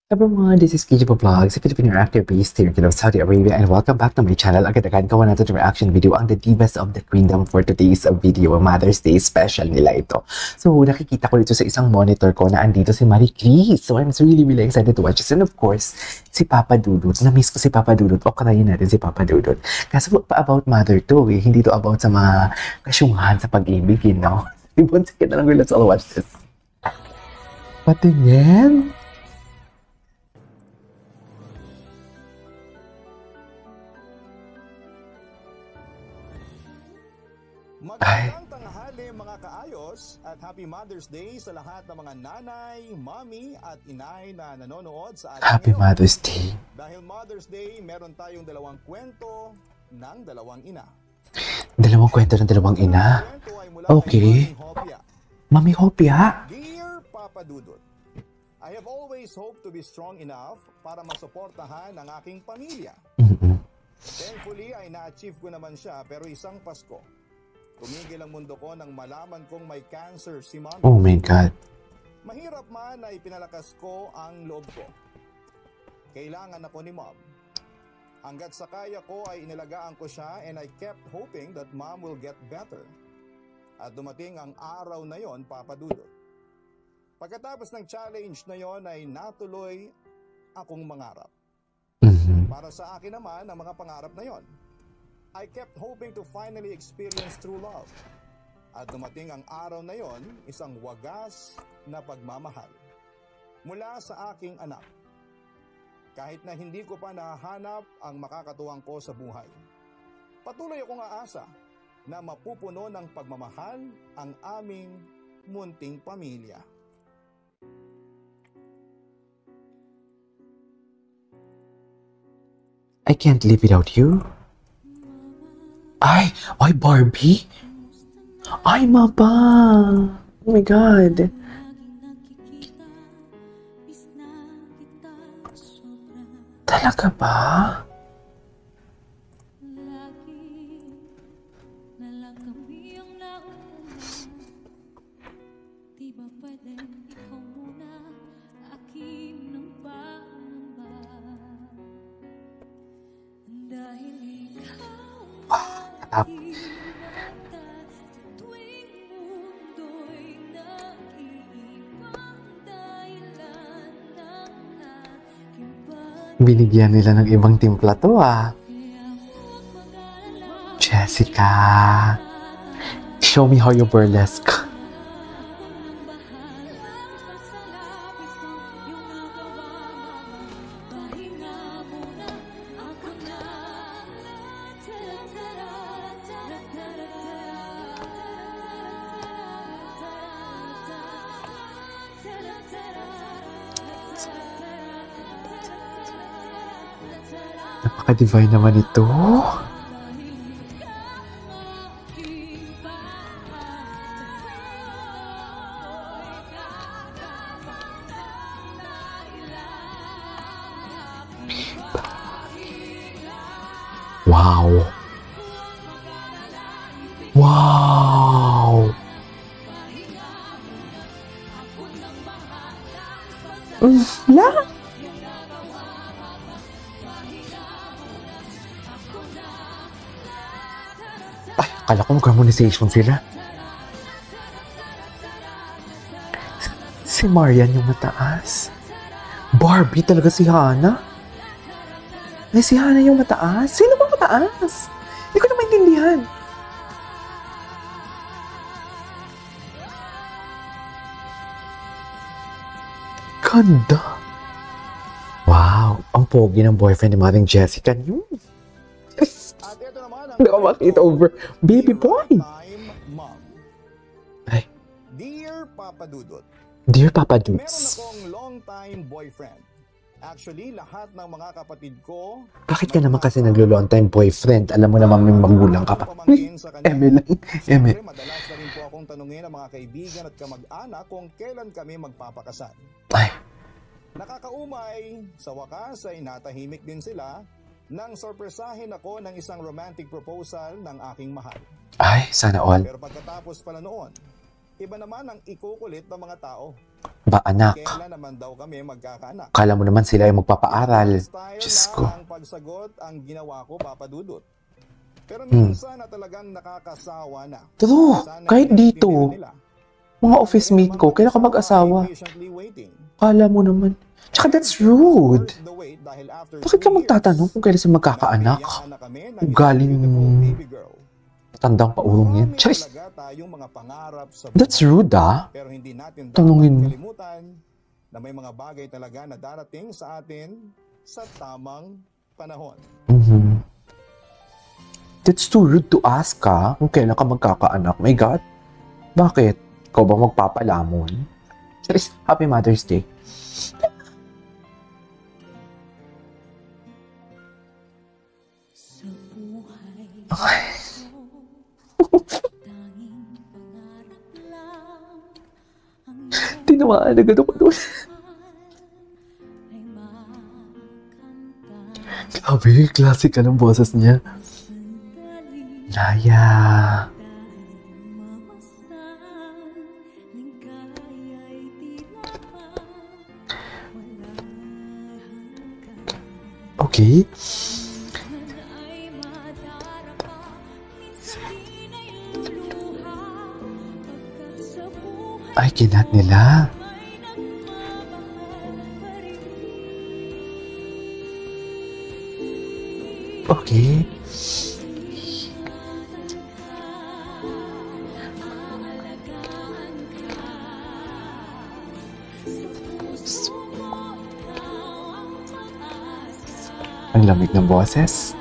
Everyone, this is Kijibo Vlogs, a Filipino actor based here in Saudi Arabia, and welcome back to my channel. Agad-agad gawa natin yung reaction video ang The Divas of the Queendom for today's video, Mother's Day special nila ito. So, nakikita ko dito sa isang monitor ko na andito si Marie Chris. So, I'm really excited to watch this. And of course, si Papa Dudut. Na-miss ko si Papa Dudut. O karayin natin si Papa Dudut. Kasi about mother to eh. Hindi to about sa mga kasyungahan sa pag-ibig, you know? Ibon, sige na lang, let's all watch this. Patingin? Magandang tanghali mga kaayos at Happy Mother's Day sa lahat ng mga nanay, mommy at inay na nanonood sa ating Happy Mother's Day. Dahil Mother's Day, meron tayong dalawang kwento ng dalawang ina. Dalawang kwento ng dalawang ina? Okay. Mami Hopia? Dear Papa Dudut, I have always hoped to be strong enough para masuportahan ang aking pamilya. Thankfully ay na-achieve ko naman siya, pero isang Pasko, tumigil ang mundo ko nang malaman kong may cancer si Mami. Oh my God. Mahirap man ay pinalakas ko ang loob ko. Kailangan ako ni Mom. Hanggat sa kaya ko ay inalagaan ko siya, and I kept hoping that Mom will get better. At dumating ang araw na yon, Papa Dudut. Pagkatapos ng challenge na yon ay natuloy akong mangarap. Para sa akin naman ang mga pangarap na yon, I kept hoping to finally experience true love. At dumating ang araw na yon, isang wagas na pagmamahal mula sa aking anak. Kahit na hindi ko pa nahanap ang makakatuwang ko sa buhay, patuloy akong aasa na mapupuno ng pagmamahal ang aming munting pamilya. I can't live without you. Ay, Barbie? Ay, Mapa! Oh my God! Talaga ba? Binigyan nila ng ibang timpla to ah. Jessica, show me how you burlesque. Napaka-divine naman ito. Wow. Wow. La. Ay, akala ko mag-harmonization sila. Si Marian yung mataas. Barbie talaga si Hana. Ay, si Hana yung mataas. Sino ba mataas? Hindi ko na maintindihan. Ganda. Wow, ang pogi ng boyfriend ni Maring Jessica. Yes. Hindi ko makita over baby boy. Ay. Dear Papa Dudut, Dear Papa meron Dudes. akong long-time boyfriend. Actually, lahat ng mga kapatid ko... Bakit ka naman kasi naglo-long time boyfriend? Alam mo naman may magulang ka pa. Eme lang. Eme. Siyempre, madalas na rin po akong tanungin ng mga kaibigan at kamag-anak kung kailan kami magpapakasal. Ay. Nakakaumay, sa wakas ay natahimik din sila nang sorpresahin ako ng isang romantic proposal ng aking mahal. Ay, sana all. Pero pagkatapos pala noon, iba naman ang ikukulit ng mga tao. Ba, anak? Kailan naman daw kami magkakaanak? Kala mo naman sila ay magpapaaral. Style Diyos na ko. ang pagsagot ang ginawa ko, Papa Dudut. Pero minsan na talagang nakakasawa na. True, Sana kahit dito, nila. mga office mate ko, kailan ka mag-asawa? Patiently waiting. Kala mo naman. Tsaka that's rude. The wait dahil after Bakit ka 2 years, magtatanong kung kailan sila magkakaanak? nabiyaan na kami ng Galing isang beautiful baby girl. tandang paurong yan. Marami Charis, talaga tayong mga pangarap sa that's buhay. rude ah. Pero hindi natin Tanungin mo. dapat kalimutan na may mga bagay talaga na darating sa atin sa tamang panahon. Mhm. That's too rude to ask ka kung kailan ka magkakaanak. My God. Bakit? Ikaw ba magpapalamon? Charis, Happy Mother's Day. Okay. Tinawaan agad ako doon. Grabe, classic ka ng boses niya. Laya. Okay. Ay, kinat nila. Okay. Ang lamig ng boses.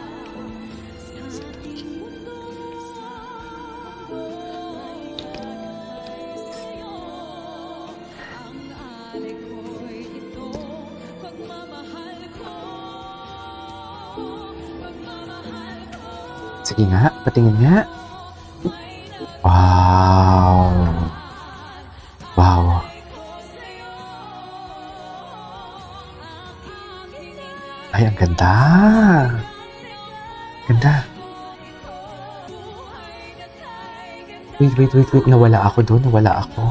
Sige nga, patingin nga. Wow. Wow. Ay, ang ganda. Ganda. Wait. Nawala ako doon. Nawala ako.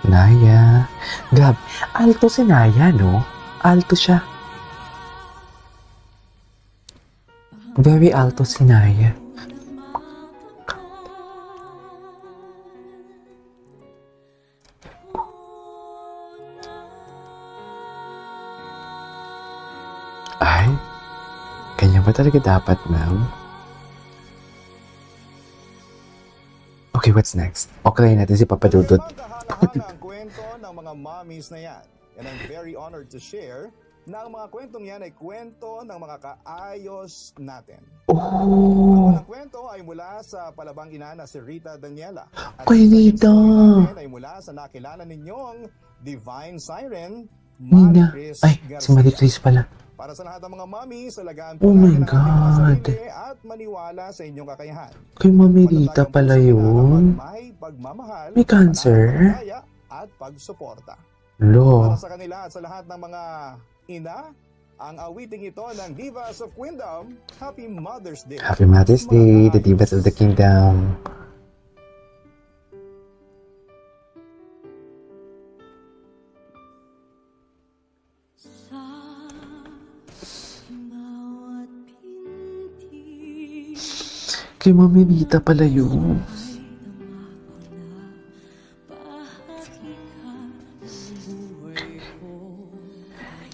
Naya. Grab. Alto si Naya, no? Alto siya. Very alto si Naya. Ay, ganyan ba talaga dapat, ma'am? Okay, what's next? Okay natin si Papa Dudut. Magkahanga ang kwento ng mga mommies na yan. And I'm very honored to share na ang mga kwentong yan ay kwento ng mga kaayos natin. Ang Oh, unang kwento ay mula sa palabang ina na si Rita Daniela. At Kay ang Rita. story natin ay mula sa nakilala ninyong Divine Siren, Nina. Maricris Ay, si Garcia. Maricris pala. Para sa lahat ng mga mommies, alagaan Oh po my natin ang ating mga God. sarili at maniwala sa inyong kakayahan. Kay Mami Rita pala yun. May pagmamahal, May cancer? pananampalataya at pagsuporta. Lo. Para sa kanila at sa lahat ng mga ina, ang awiting ito ng Divas of Queendom, Happy Mother's Day. Happy Mother's Day, the Divas of the Kingdom. Kay Mami Rita pala yun.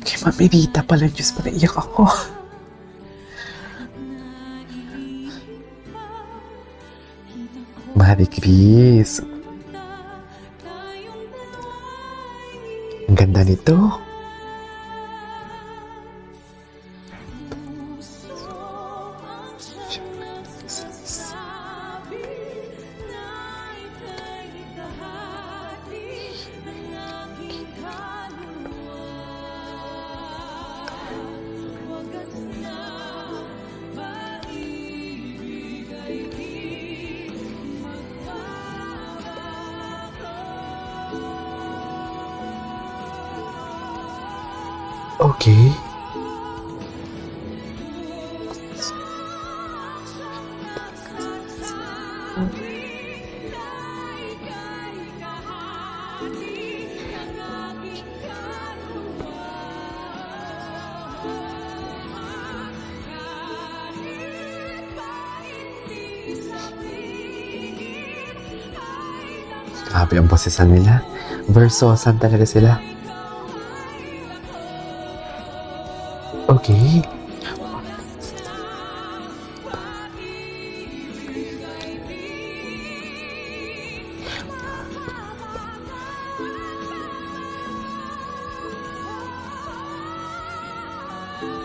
Kay Mami Rita pala, Diyos ko, naiyak ako. Maricris. Ang ganda nito. Okay. Grabe ang boses nila. Versosan talaga sila. Okay.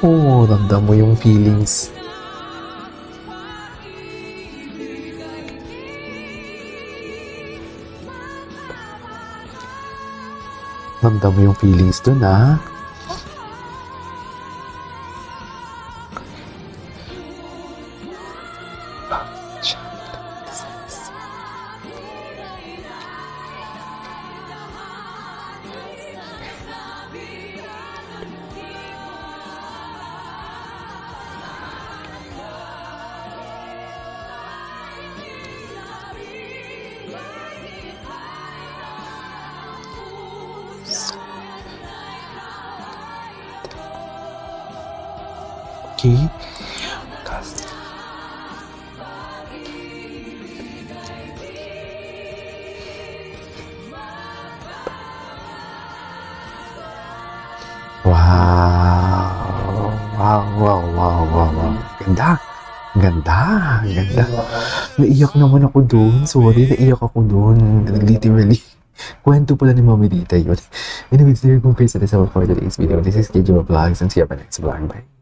Oh, ramdam mo yung feelings. Ramdam mo yung feelings dun, ah. Okay. Wow. Ganda. Naiyak naman ako doon. Sorry, naiyak ako doon. Literally. Kwento pala ni Mami Dita yun. Anyways, there you go guys. That is all for today's video. This is KJ Vlogs and see you on my next vlog. Bye.